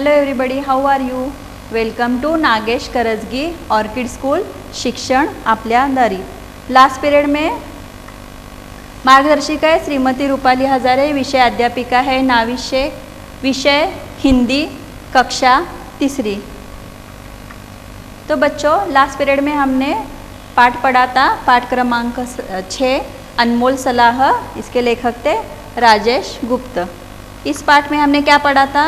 Hello everybody, how are you? Welcome to Nagesh Karajagi orchid school. शिक्षण आपल्या दारी. लास्ट पिरियड में मार्गदर्शिका है श्रीमती रूपाली हजारे. विषय अध्यापिका है नाविषय. विषय हिंदी, कक्षा तीसरी. तो बच्चों, लास्ट पीरियड में हमने पाठ पढ़ा था, पाठ क्रमांक 6, अनमोल सलाह. इसके लेखक थे राजेश गुप्त. इस पाठ में हमने क्या पढ़ा था?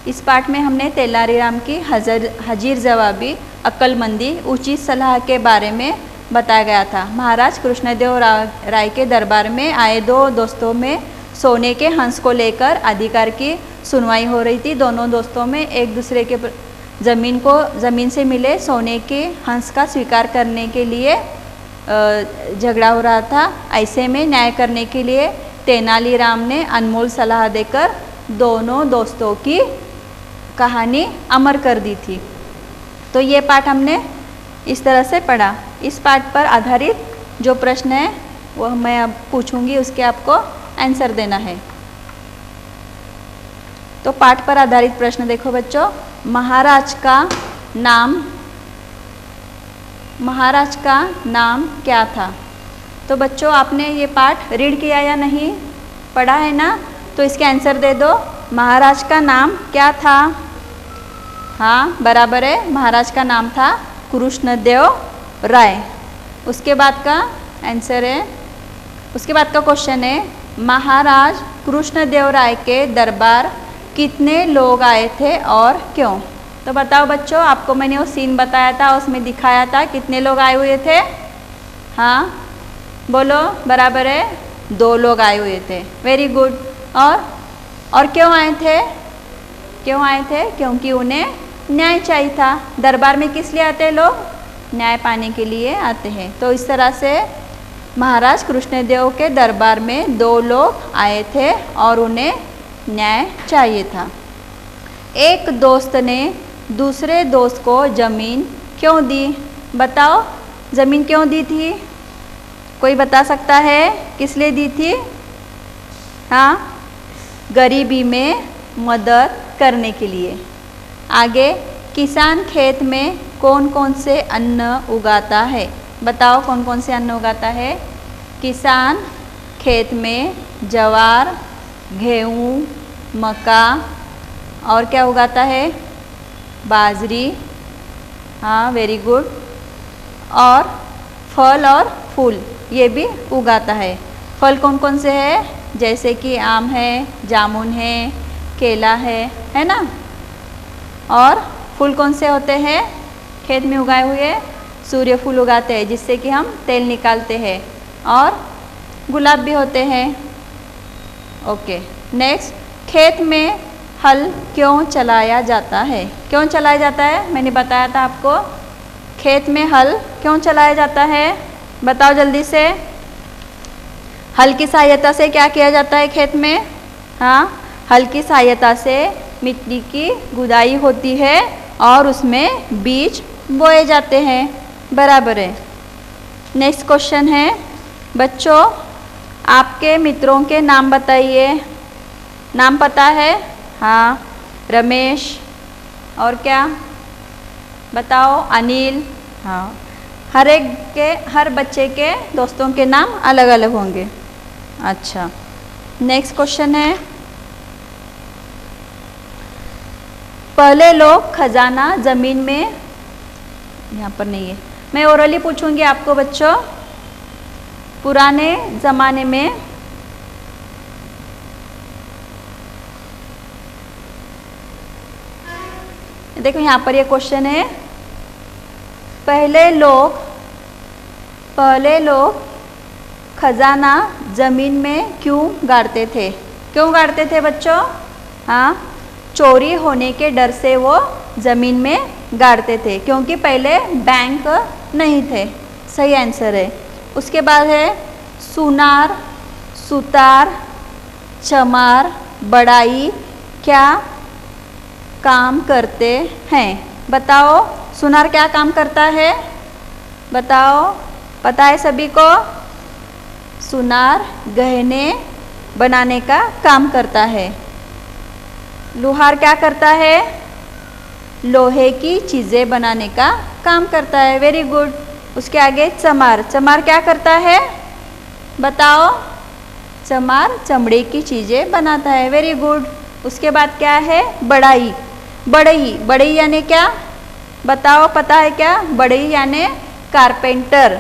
इस पाठ में हमने तेलारीराम की हाजिर जवाबी, अक्लमंदी, उचित सलाह के बारे में बताया गया था. महाराज कृष्णदेव राय के दरबार में आए दो दोस्तों में सोने के हंस को लेकर अधिकार की सुनवाई हो रही थी. दोनों दोस्तों में एक दूसरे के ज़मीन से मिले सोने के हंस का स्वीकार करने के लिए झगड़ा हो रहा था. ऐसे में न्याय करने के लिए तेनालीराम ने अनमोल सलाह देकर दोनों दोस्तों की कहानी अमर कर दी थी. तो ये पाठ हमने इस तरह से पढ़ा. इस पाठ पर आधारित जो प्रश्न है वह मैं अब पूछूंगी, उसके आपको आंसर देना है. तो पाठ पर आधारित प्रश्न देखो बच्चों. महाराज का नाम क्या था? तो बच्चों, आपने ये पाठ रीड किया या नहीं? पढ़ा है ना? तो इसके आंसर दे दो. महाराज का नाम क्या था? हाँ, बराबर है. महाराज का नाम था कृष्णदेव राय. उसके बाद का आंसर है, उसके बाद का क्वेश्चन है, महाराज कृष्णदेव राय के दरबार कितने लोग आए थे और क्यों? तो बताओ बच्चों, आपको मैंने वो सीन बताया था, उसमें दिखाया था कितने लोग आए हुए थे? हाँ बोलो. बराबर है, 2 लोग आए हुए थे. Very good. और क्यों आए थे? क्यों आए थे? क्योंकि उन्हें न्याय चाहिए था. दरबार में किस लिए आते हैं लोग? न्याय पाने के लिए आते हैं. तो इस तरह से महाराज कृष्णदेव के दरबार में 2 लोग आए थे और उन्हें न्याय चाहिए था. एक दोस्त ने दूसरे दोस्त को जमीन क्यों दी? बताओ, जमीन क्यों दी थी? कोई बता सकता है किस लिए दी थी? हाँ, गरीबी में मदद करने के लिए. आगे, किसान खेत में कौन कौन से अन्न उगाता है? बताओ, कौन कौन से अन्न उगाता है? किसान खेत में ज्वार, गेहूँ, मक्का और क्या उगाता है? बाजरी. हाँ, वेरी गुड. और फल और फूल ये भी उगाता है. फल कौन कौन से है? जैसे कि आम है, जामुन है, केला है ना? और फूल कौन से होते हैं खेत में उगाए हुए? सूर्यफूल उगाते हैं जिससे कि हम तेल निकालते हैं. और गुलाब भी होते हैं. ओके. नेक्स्ट, खेत में हल क्यों चलाया जाता है? क्यों चलाया जाता है? मैंने बताया था आपको. खेत में हल क्यों चलाया जाता है? बताओ जल्दी से. हल की सहायता से क्या किया जाता है खेत में? हाँ, हल की सहायता से मिट्टी की गुदाई होती है और उसमें बीज बोए जाते हैं. बराबर है. नेक्स्ट क्वेश्चन है बच्चों, आपके मित्रों के नाम बताइए. नाम पता है? हाँ, रमेश. और क्या? बताओ. अनिल. हाँ, हर बच्चे के दोस्तों के नाम अलग अलग होंगे. अच्छा. नेक्स्ट क्वेश्चन है, पहले लोग खजाना जमीन में, यहाँ पर नहीं है, मैं ओरली पूछूंगी आपको बच्चों. पुराने जमाने में देखो, यहाँ पर ये क्वेश्चन है, पहले लोग खजाना जमीन में क्यों गाड़ते थे? क्यों गाड़ते थे बच्चों? हाँ, चोरी होने के डर से वो जमीन में गाड़ते थे, क्योंकि पहले बैंक नहीं थे. सही आंसर है. उसके बाद है सुनार, सुतार, चमार, बढ़ाई क्या काम करते हैं? बताओ, सुनार क्या काम करता है? बताओ, पता है सभी को? सुनार गहने बनाने का काम करता है. लुहार क्या करता है? लोहे की चीज़ें बनाने का काम करता है। Very good. उसके आगे चमार, चमार क्या करता है बताओ? चमार चमड़े की चीज़ें बनाता है। Very good. उसके बाद क्या है? बढ़ई, बढ़ई, बढ़ई यानी क्या बताओ, पता है क्या? बढ़ई यानी कारपेंटर,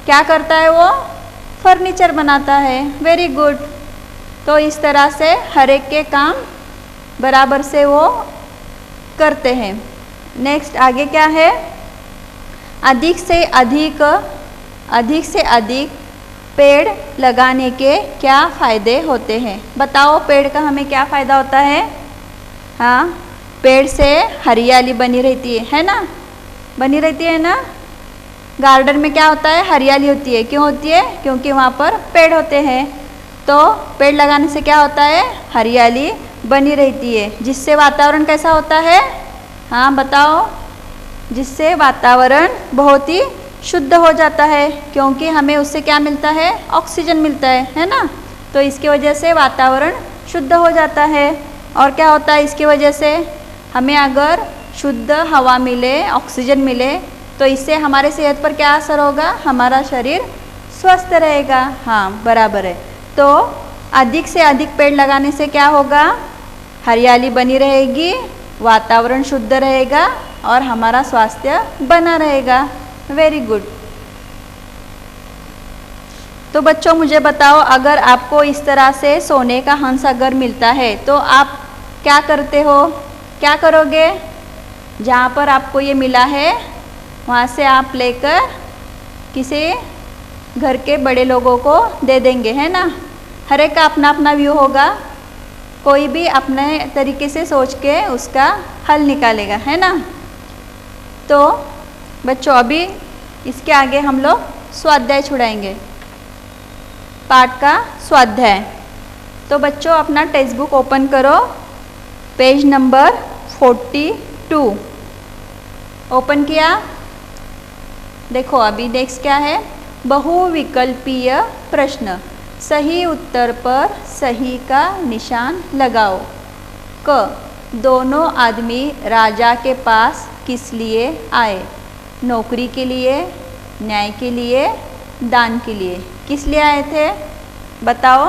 क्या करता है वो? फर्नीचर बनाता है। Very good. तो इस तरह से हर एक के काम बराबर से वो करते हैं। नेक्स्ट आगे क्या है? अधिक से अधिक पेड़ लगाने के क्या फ़ायदे होते हैं बताओ? पेड़ का हमें क्या फ़ायदा होता है? हाँ, पेड़ से हरियाली बनी रहती है ना? बनी रहती है ना? गार्डन में क्या होता है? हरियाली होती है। क्यों होती है? क्योंकि वहाँ पर पेड़ होते हैं। तो पेड़ लगाने से क्या होता है? हरियाली बनी रहती है, जिससे वातावरण कैसा होता है? हाँ बताओ? जिससे वातावरण बहुत ही शुद्ध हो जाता है, क्योंकि हमें उससे क्या मिलता है? ऑक्सीजन मिलता है ना? तो इसकी वजह से वातावरण शुद्ध हो जाता है। और क्या होता है इसकी वजह से? हमें अगर शुद्ध हवा मिले, ऑक्सीजन मिले, तो इससे हमारे सेहत पर क्या असर होगा? हमारा शरीर स्वस्थ रहेगा। हाँ बराबर है। तो अधिक से अधिक पेड़ लगाने से क्या होगा? हरियाली बनी रहेगी, वातावरण शुद्ध रहेगा और हमारा स्वास्थ्य बना रहेगा। Very good. तो बच्चों मुझे बताओ, अगर आपको इस तरह से सोने का हंस अगर मिलता है तो आप क्या करते हो? क्या करोगे? जहाँ पर आपको ये मिला है वहाँ से आप लेकर किसी घर के बड़े लोगों को दे देंगे, है ना? हर एक का अपना अपना व्यू होगा, कोई भी अपने तरीके से सोच के उसका हल निकालेगा, है ना? तो बच्चों अभी इसके आगे हम लोग स्वाध्याय छुड़ाएंगे, पाठ का स्वाध्याय। तो बच्चों अपना टेक्स्ट बुक ओपन करो, पेज नंबर 42 ओपन किया। देखो अभी नेक्स्ट क्या है? बहुविकल्पीय प्रश्न, सही उत्तर पर सही का निशान लगाओ। क, दोनों आदमी राजा के पास किस लिए आए? नौकरी के लिए, न्याय के लिए, दान के लिए। किस लिए आए थे बताओ?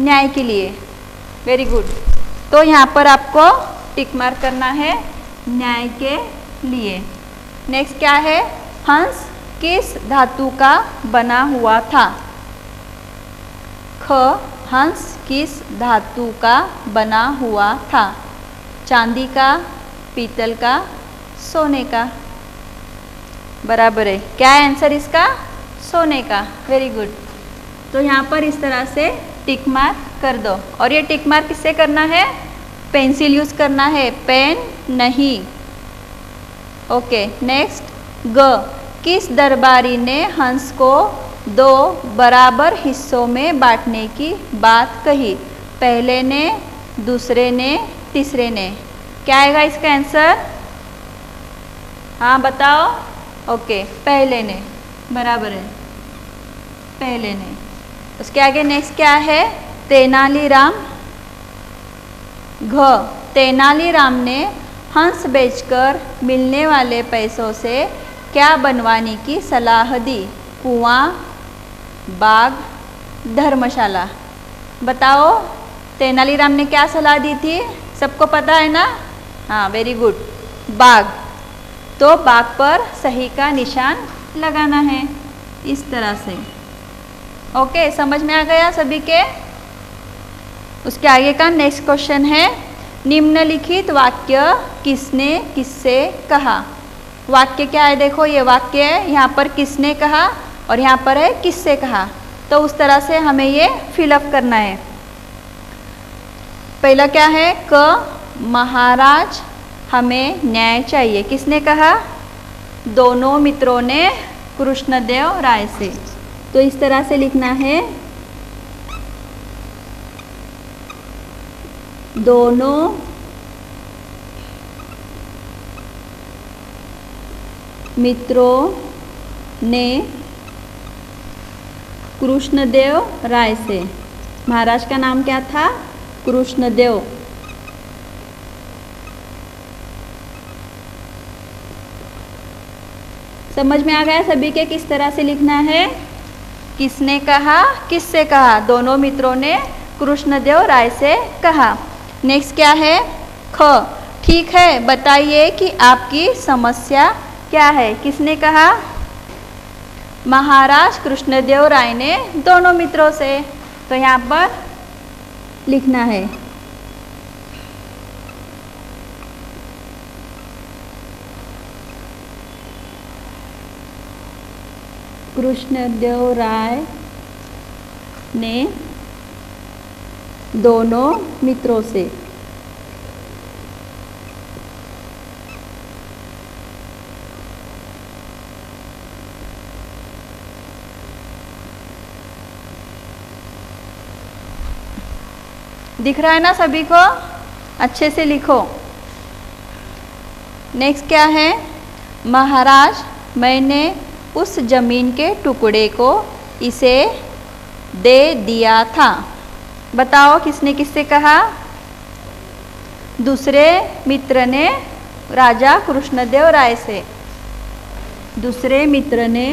न्याय के लिए। Very good. तो यहाँ पर आपको टिक मार्क करना है, न्याय के लिए। नेक्स्ट क्या है? हंस किस धातु का बना हुआ था? ख, हंस किस धातु का बना हुआ था? चांदी का, पीतल का, सोने का। बराबर है। क्या है आंसर इसका? सोने का। Very good. तो यहाँ पर इस तरह से टिक मार्क कर दो। और ये टिक मार्क किससे करना है? पेंसिल यूज करना है, पेन नहीं। ओके नेक्स्ट, ग, किस दरबारी ने हंस को 2 बराबर हिस्सों में बांटने की बात कही? पहले ने, दूसरे ने, तीसरे ने। क्या आएगा इसका आंसर? हाँ बताओ। ओके पहले ने, बराबर है, पहले ने। उसके आगे नेक्स्ट क्या है? तेनालीराम, घ, तेनालीराम ने हंस बेचकर मिलने वाले पैसों से क्या बनवाने की सलाह दी? कुआं, बाग, धर्मशाला। बताओ तेनालीराम ने क्या सलाह दी थी? सबको पता है ना? हाँ वेरी गुड, बाग। तो बाग पर सही का निशान लगाना है इस तरह से। ओके समझ में आ गया सभी के? उसके आगे का नेक्स्ट क्वेश्चन है, निम्नलिखित वाक्य किसने किससे कहा? वाक्य क्या है? देखो ये वाक्य है, यहाँ पर किसने कहा और यहाँ पर है किससे कहा। तो उस तरह से हमें ये फिलअप करना है। पहला क्या है? क, महाराज हमें न्याय चाहिए। किसने कहा? दोनों मित्रों ने कृष्णदेव राय से। तो इस तरह से लिखना है, दोनों मित्रों ने कृष्णदेव राय से। महाराज का नाम क्या था? कृष्णदेव। समझ में आ गया सभी के किस तरह से लिखना है? किसने कहा, किससे कहा? दोनों मित्रों ने कृष्णदेव राय से कहा। नेक्स्ट क्या है? ख। ठीक है, बताइए कि आपकी समस्या क्या है? किसने कहा? महाराज कृष्णदेव राय ने दोनों मित्रों से। तो यहाँ पर लिखना है कृष्णदेव राय ने दोनों मित्रों से। दिख रहा है ना सभी को? अच्छे से लिखो। नेक्स्ट क्या है? महाराज, मैंने उस जमीन के टुकड़े को इसे दे दिया था। बताओ किसने किससे कहा? दूसरे मित्र ने राजा कृष्णदेव राय से। दूसरे मित्र ने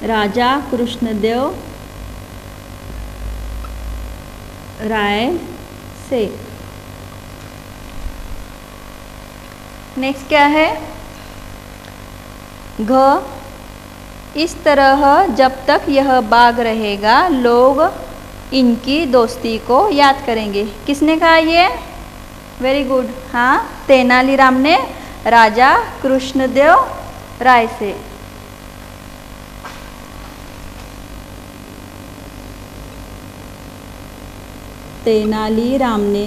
राजा कृष्णदेव राय से। नेक्स्ट क्या है? घ। इस तरह जब तक यह बाग रहेगा लोग इनकी दोस्ती को याद करेंगे। किसने कहा ये? वेरी गुड, हाँ, तेनालीराम ने राजा कृष्णदेव राय से। तेनालीराम ने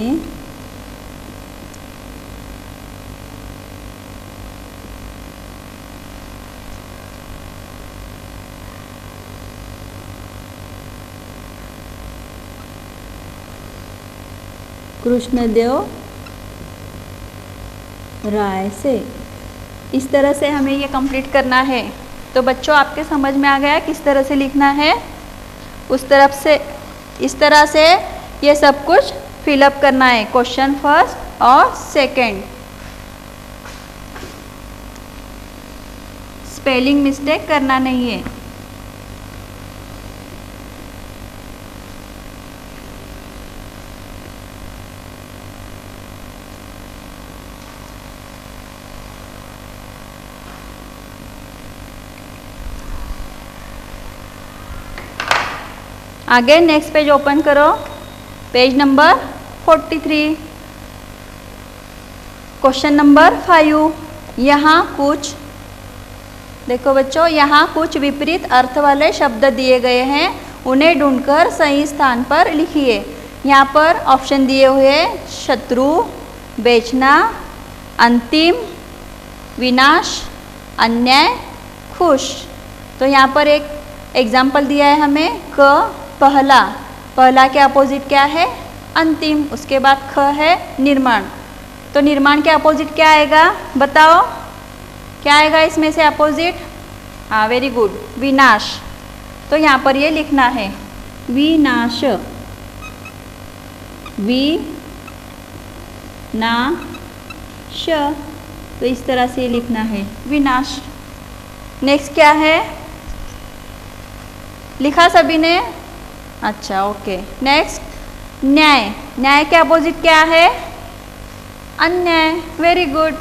कृष्णदेव राय से। इस तरह से हमें ये कंप्लीट करना है। तो बच्चों, आपके समझ में आ गया किस तरह से लिखना है? उस तरफ से इस तरह से ये सब कुछ फिलअप करना है, क्वेश्चन फर्स्ट और सेकंड। स्पेलिंग मिस्टेक करना नहीं है। आगे नेक्स्ट पेज ओपन करो, पेज नंबर 43, क्वेश्चन नंबर 5। यहाँ कुछ देखो बच्चों, यहाँ कुछ विपरीत अर्थ वाले शब्द दिए गए हैं, उन्हें ढूंढकर सही स्थान पर लिखिए। यहाँ पर ऑप्शन दिए हुए शत्रु, बेचना, अंतिम, विनाश, अन्याय, खुश। तो यहाँ पर एक एग्जाम्पल दिया है हमें, क पहला। पहला के अपोजिट क्या है? अंतिम। उसके बाद ख है निर्माण। तो निर्माण के अपोजिट क्या आएगा? बताओ क्या आएगा इसमें से अपोजिट? हाँ, वेरी गुड, विनाश। तो यहाँ पर ये लिखना है विनाश। विनाश। तो इस तरह से लिखना है विनाश। नेक्स्ट क्या है? लिखा सभी ने? अच्छा, ओके। नेक्स्ट न्याय। न्याय के अपोजिट क्या है? अन्याय। वेरी गुड,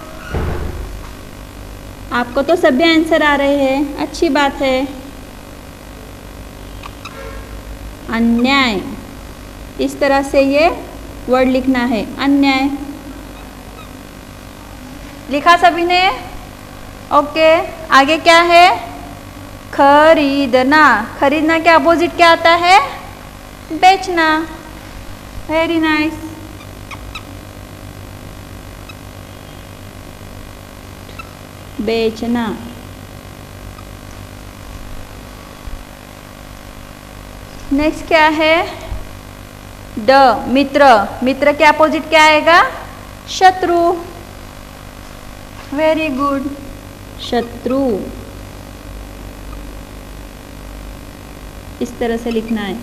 आपको तो सभी आंसर आ रहे हैं, अच्छी बात है। अन्याय, इस तरह से ये वर्ड लिखना है, अन्याय। लिखा सभी ने? ओके। आगे क्या है? खरीदना। खरीदना के अपोजिट क्या आता है? बेचना। Very nice. बेचना। नेक्स्ट क्या है? ड, मित्र। मित्र के अपोजिट क्या आएगा? शत्रु। Very good. शत्रु, इस तरह से लिखना है,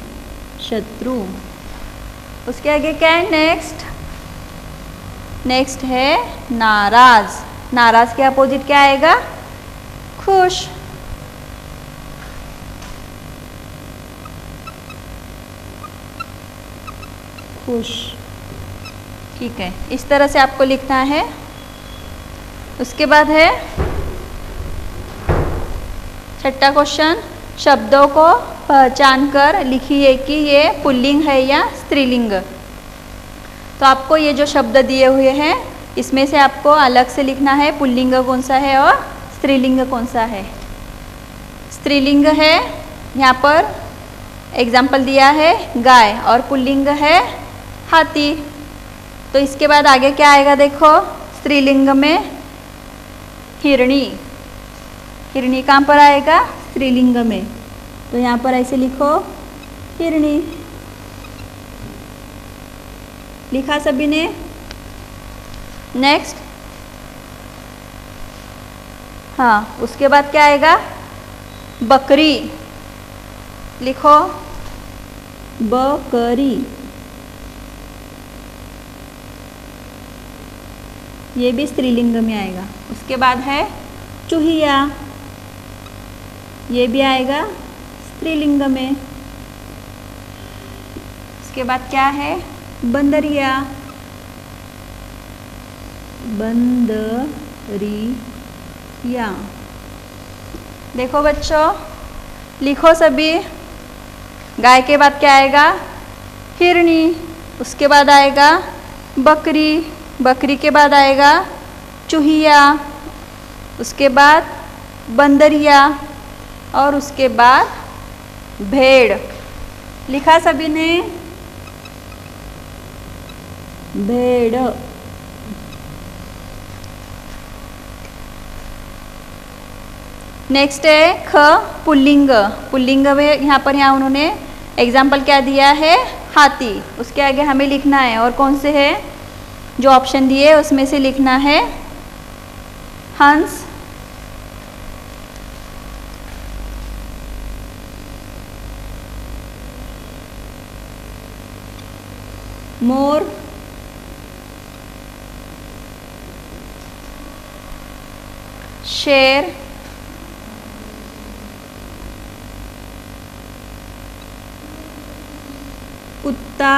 शत्रु। उसके आगे क्या है नेक्स्ट? नेक्स्ट है नाराज। नाराज के अपोजिट क्या आएगा? खुश। खुश, ठीक है, इस तरह से आपको लिखना है। उसके बाद है छठा क्वेश्चन, शब्दों को पहचान कर लिखिए कि ये पुल्लिंग है या स्त्रीलिंग। तो आपको ये जो शब्द दिए हुए हैं इसमें से आपको अलग से लिखना है पुल्लिंग कौन सा है और स्त्रीलिंग कौन सा है। स्त्रीलिंग है, यहाँ पर एग्जाम्पल दिया है गाय, और पुल्लिंग है हाथी। तो इसके बाद आगे क्या आएगा देखो, स्त्रीलिंग में हिरणी। हिरणी कहाँ पर आएगा? स्त्रीलिंग में। तो यहाँ पर ऐसे लिखो हिरणी। लिखा सभी ने? नेक्स्ट, हाँ, उसके बाद क्या आएगा? बकरी। लिखो बकरी, ये भी स्त्रीलिंग में आएगा। उसके बाद है चूहिया, ये भी आएगा स्त्रीलिंग में। उसके बाद क्या है? बंदरिया। बंदरिया। देखो बच्चों, लिखो सभी। गाय के बाद क्या आएगा? हिरणी। उसके बाद आएगा बकरी। बकरी के बाद आएगा चूहिया। उसके बाद बंदरिया, और उसके बाद भेड़। लिखा सभी ने? भेड़। नेक्स्ट है ख, पुल्लिंग। पुल्लिंग में यहाँ उन्होंने एग्जाम्पल क्या दिया है? हाथी। उसके आगे हमें लिखना है, और कौन से है जो ऑप्शन दिए उसमें से लिखना है हंस, मोर, शेर, कुत्ता,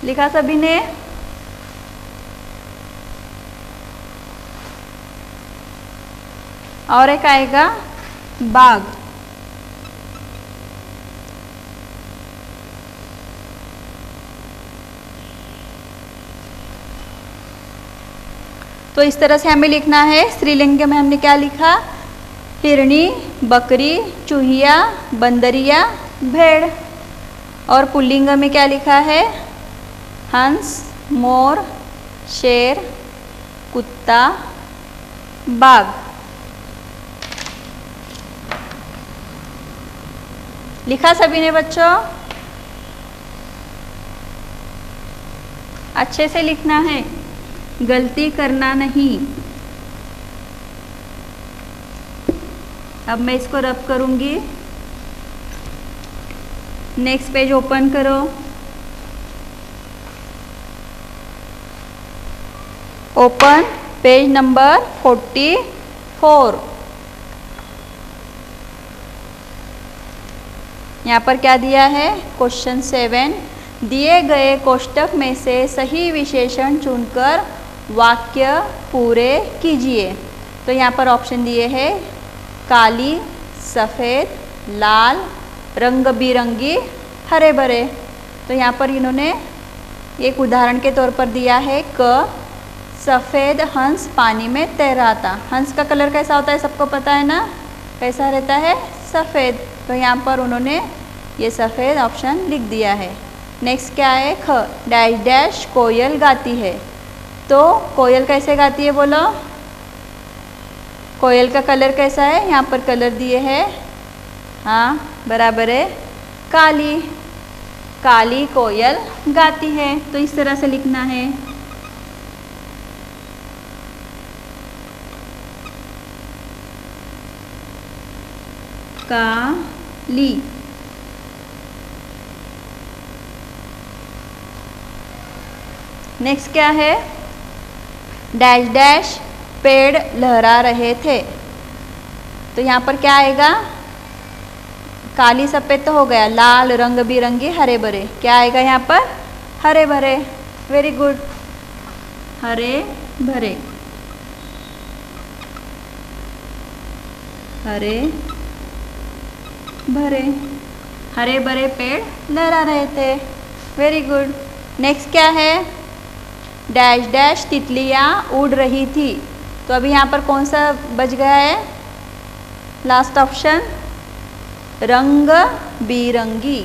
लिखा सभी ने? और एक आएगा बाघ। तो इस तरह से हमें लिखना है। स्त्रीलिंग में हमने क्या लिखा? हिरणी, बकरी, चूहिया, बंदरिया, भेड़। और पुल्लिंग में क्या लिखा है? हंस, मोर, शेर, कुत्ता, बाघ। लिखा सभी ने बच्चों? अच्छे से लिखना है, गलती करना नहीं। अब मैं इसको रब करूंगी। नेक्स्ट पेज ओपन करो। Open page number 44। यहाँ पर क्या दिया है? क्वेश्चन 7, दिए गए कोष्टक में से सही विशेषण चुनकर वाक्य पूरे कीजिए। तो यहाँ पर ऑप्शन दिए हैं काली, सफ़ेद, लाल, रंग बिरंगी, हरे भरे। तो यहाँ पर इन्होंने एक उदाहरण के तौर पर दिया है क, सफ़ेद हंस पानी में तैर रहा था। हंस का कलर कैसा होता है सबको पता है ना? कैसा रहता है? सफ़ेद। तो यहाँ पर उन्होंने ये सफ़ेद ऑप्शन लिख दिया है। नेक्स्ट क्या है? ख, डैश डैश कोयल गाती है। तो कोयल कैसे गाती है बोलो? कोयल का कलर कैसा है? यहाँ पर कलर दिए हैं, हाँ बराबर है, काली। काली कोयल गाती है। तो इस तरह से लिखना है। काली। नेक्स्ट क्या है? डैश डैश पेड़ लहरा रहे थे। तो यहाँ पर क्या आएगा? काली सफ़ेद तो हो गया, लाल रंग बिरंगे हरे भरे। क्या आएगा यहाँ पर? हरे भरे। वेरी गुड, हरे भरे। हरे भरे, हरे भरे पेड़ लहरा रहे थे। Very good. नेक्स्ट क्या है? डैश डैश तितलियाँ उड़ रही थी। तो अभी यहाँ पर कौन सा बच गया है? लास्ट ऑप्शन, रंग बिरंगी।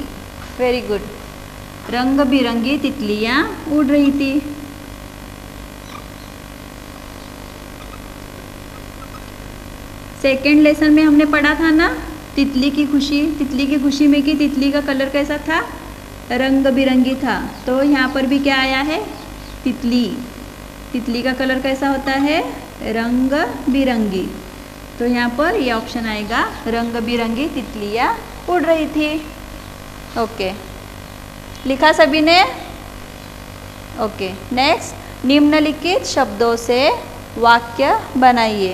वेरी गुड, रंग बिरंगी तितलियाँ उड़ रही थी। सेकेंड लेसन में हमने पढ़ा था ना तितली की खुशी। तितली की खुशी में कि तितली का कलर कैसा था? रंग बिरंगी था। तो यहाँ पर भी क्या आया है? तितली। तितली का कलर कैसा होता है? रंग बिरंगी। तो यहाँ पर ये ऑप्शन आएगा, रंग बिरंगी तितलियाँ उड़ रही थी। ओके, लिखा सभी ने? ओके। नेक्स्ट, निम्नलिखित शब्दों से वाक्य बनाइए।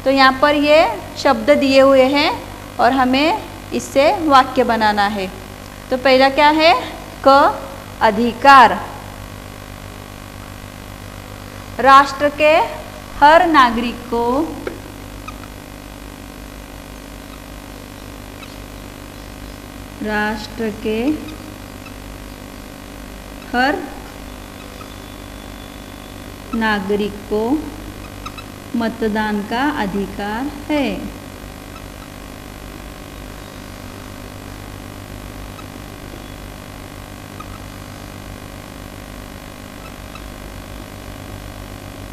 तो यहाँ पर ये शब्द दिए हुए हैं और हमें इससे वाक्य बनाना है। तो पहला क्या है? क, अधिकार। राष्ट्र के हर नागरिक को राष्ट्र के हर नागरिक को मतदान का अधिकार है।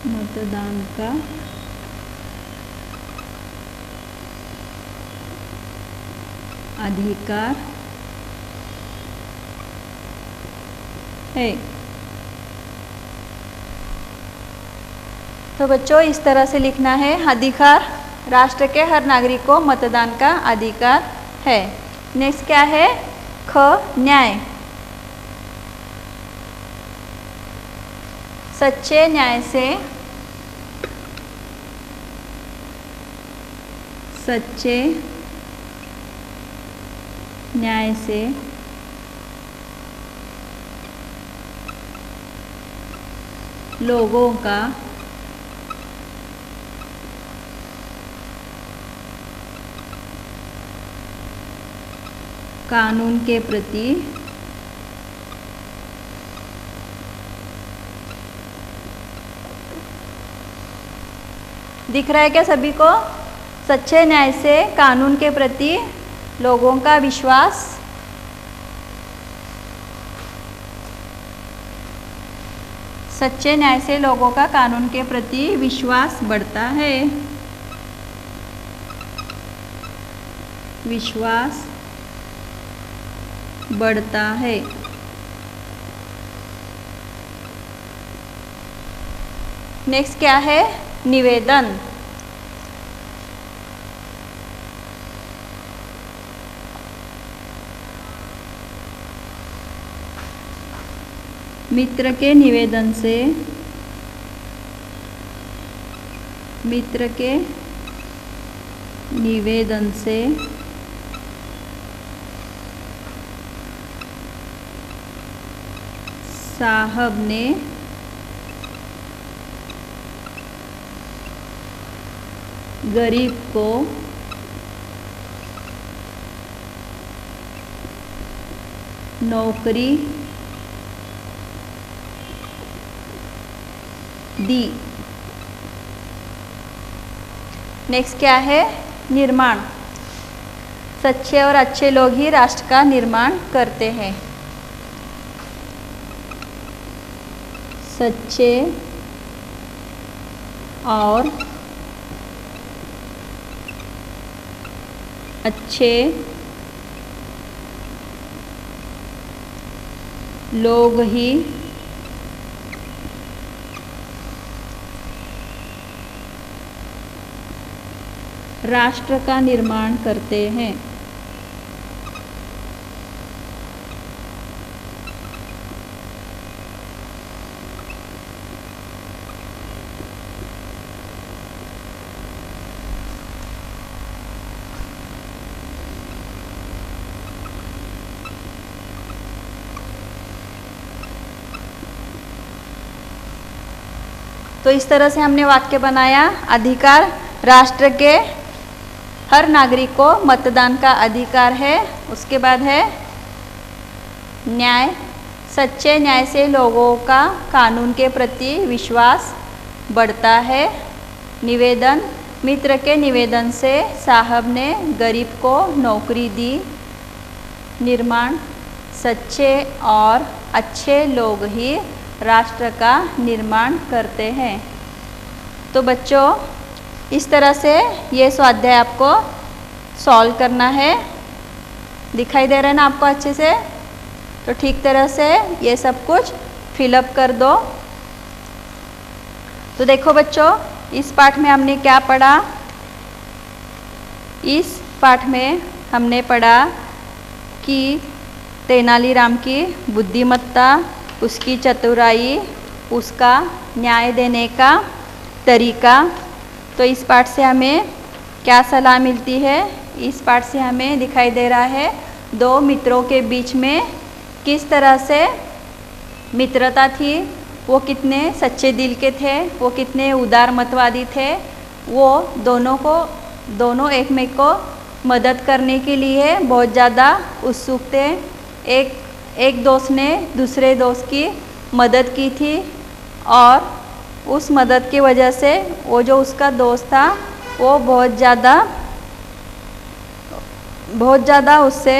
मतदान का अधिकार है। तो बच्चों इस तरह से लिखना है, अधिकार, राष्ट्र के हर नागरिक को मतदान का अधिकार है। नेक्स्ट क्या है? ख, न्याय। सच्चे न्याय से सच्चे न्याय से लोगों का कानून के प्रति दिख रहा है क्या सभी को? सच्चे न्याय से कानून के प्रति लोगों का विश्वास सच्चे न्याय से लोगों का कानून के प्रति विश्वास बढ़ता है। विश्वास बढ़ता है। नेक्स्ट क्या है? निवेदन। मित्र के निवेदन से साहब ने गरीब को नौकरी दी। नेक्स्ट क्या है? निर्माण। सच्चे और अच्छे लोग ही राष्ट्र का निर्माण करते हैं। सच्चे और अच्छे लोग ही राष्ट्र का निर्माण करते हैं। तो इस तरह से हमने वाक्य बनाया। अधिकार, राष्ट्र के हर नागरिक को मतदान का अधिकार है। उसके बाद है न्याय, सच्चे न्याय से लोगों का कानून के प्रति विश्वास बढ़ता है। निवेदन, मित्र के निवेदन से साहब ने गरीब को नौकरी दी। निर्माण, सच्चे और अच्छे लोग ही राष्ट्र का निर्माण करते हैं। तो बच्चों, इस तरह से ये स्वाध्याय आपको सॉल्व करना है। दिखाई दे रहा है ना आपको अच्छे से? तो ठीक तरह से ये सब कुछ फिलअप कर दो। तो देखो बच्चों, इस पाठ में हमने क्या पढ़ा? इस पाठ में हमने पढ़ा कि तेनालीराम की बुद्धिमत्ता, उसकी चतुराई, उसका न्याय देने का तरीका। तो इस पाठ से हमें क्या सलाह मिलती है? इस पाठ से हमें दिखाई दे रहा है दो मित्रों के बीच में किस तरह से मित्रता थी, वो कितने सच्चे दिल के थे, वो कितने उदार मतवादी थे। वो दोनों एक को मदद करने के लिए बहुत ज़्यादा उत्सुक थे। एक दोस्त ने दूसरे दोस्त की मदद की थी और उस मदद की वजह से वो जो उसका दोस्त था वो बहुत ज़्यादा उससे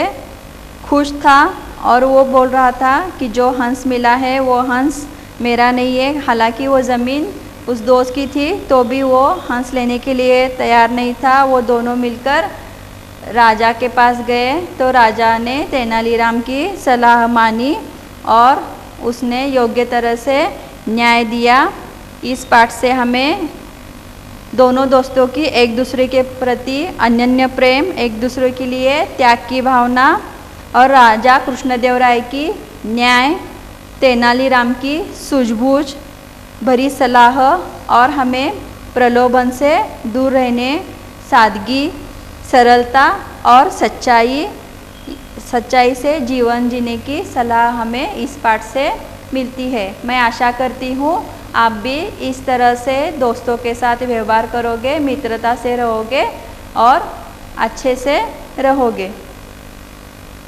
खुश था और वो बोल रहा था कि जो हंस मिला है वो हंस मेरा नहीं है। हालांकि वो ज़मीन उस दोस्त की थी तो भी वो हंस लेने के लिए तैयार नहीं था। वो दोनों मिलकर राजा के पास गए तो राजा ने तेनालीराम की सलाह मानी और उसने योग्य तरह से न्याय दिया। इस पाठ से हमें दोनों दोस्तों की एक दूसरे के प्रति अनन्य प्रेम, एक दूसरे के लिए त्याग की भावना और राजा कृष्णदेवराय की न्याय, तेनालीराम की सूझबूझ भरी सलाह और हमें प्रलोभन से दूर रहने, सादगी, सरलता और सच्चाई से जीवन जीने की सलाह हमें इस पाठ से मिलती है। मैं आशा करती हूँ आप भी इस तरह से दोस्तों के साथ व्यवहार करोगे, मित्रता से रहोगे और अच्छे से रहोगे।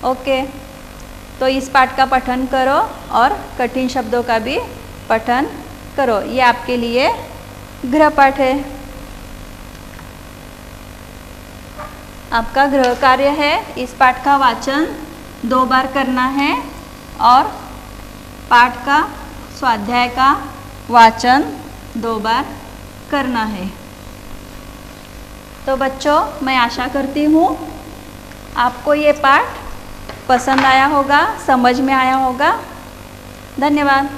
ओके, तो इस पाठ का पठन करो और कठिन शब्दों का भी पठन करो। ये आपके लिए गृह पाठ है। आपका गृह कार्य है इस पाठ का वाचन 2 बार करना है और पाठ का स्वाध्याय का वाचन 2 बार करना है। तो बच्चों, मैं आशा करती हूँ आपको ये पाठ पसंद आया होगा, समझ में आया होगा। धन्यवाद।